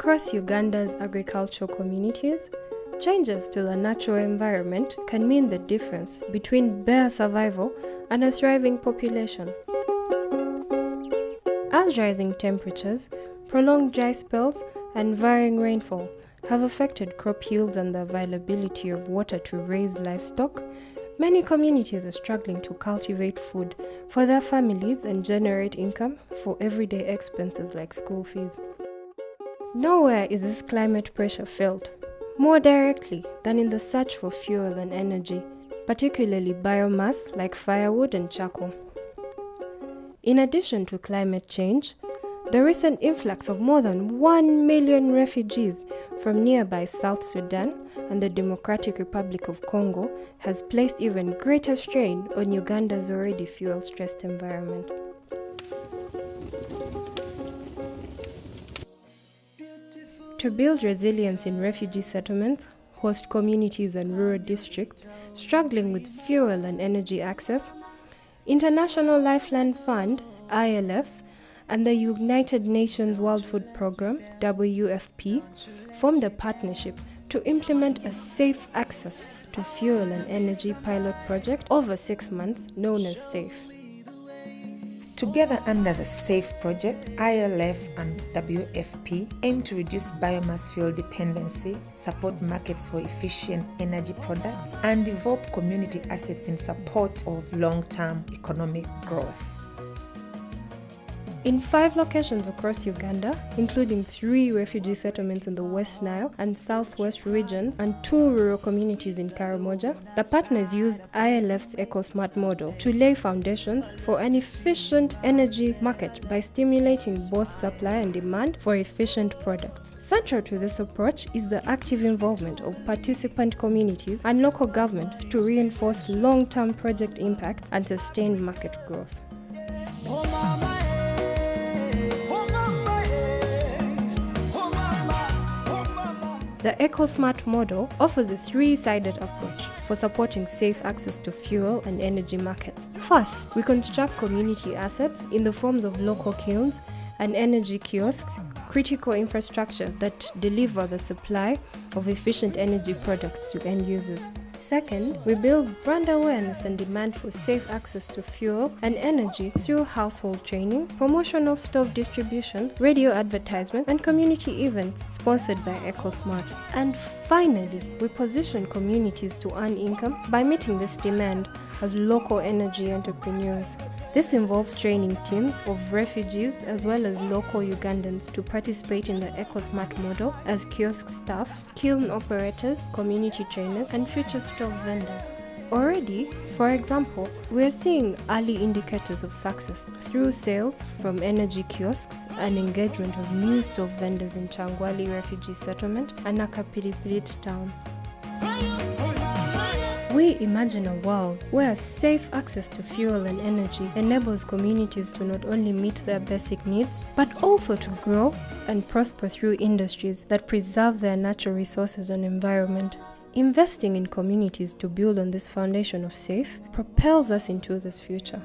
Across Uganda's agricultural communities, changes to the natural environment can mean the difference between bare survival and a thriving population. As rising temperatures, prolonged dry spells, and varying rainfall have affected crop yields and the availability of water to raise livestock, many communities are struggling to cultivate food for their families and generate income for everyday expenses like school fees. Nowhere is this climate pressure felt more directly than in the search for fuel and energy, particularly biomass like firewood and charcoal. In addition to climate change, the recent influx of more than 1 million refugees from nearby South Sudan and the Democratic Republic of Congo has placed even greater strain on Uganda's already fuel-stressed environment. To build resilience in refugee settlements, host communities and rural districts struggling with fuel and energy access, International Lifeline Fund, ILF, and the United Nations World Food Programme, WFP, formed a partnership to implement a safe access to fuel and energy pilot project over 6 months known as SAFE. Together under the SAFE project, ILF and WFP aim to reduce biomass fuel dependency, support markets for efficient energy products, and develop community assets in support of long-term economic growth. In 5 locations across Uganda, including 3 refugee settlements in the West Nile and Southwest regions and 2 rural communities in Karamoja, the partners used ILF's EcoSmart model to lay foundations for an efficient energy market by stimulating both supply and demand for efficient products. Central to this approach is the active involvement of participant communities and local government to reinforce long-term project impact and sustained market growth. The EcoSmart model offers a 3-sided approach for supporting safe access to fuel and energy markets. First, we construct community assets in the forms of local kilns and energy kiosks, critical infrastructure that deliver the supply of efficient energy products to end users. Second, we build brand awareness and demand for safe access to fuel and energy through household training, promotional stove distributions, radio advertisement, and community events sponsored by EcoSmart. And finally, we position communities to earn income by meeting this demand as local energy entrepreneurs. This involves training teams of refugees as well as local Ugandans to participate in the EcoSmart model as kiosk staff, kiln operators, community trainers, and future stove vendors. Already, for example, we are seeing early indicators of success through sales from energy kiosks and engagement of new stove vendors in Changwali refugee settlement and Nakapilipiliti town. We imagine a world where safe access to fuel and energy enables communities to not only meet their basic needs, but also to grow and prosper through industries that preserve their natural resources and environment. Investing in communities to build on this foundation of safe propels us into this future.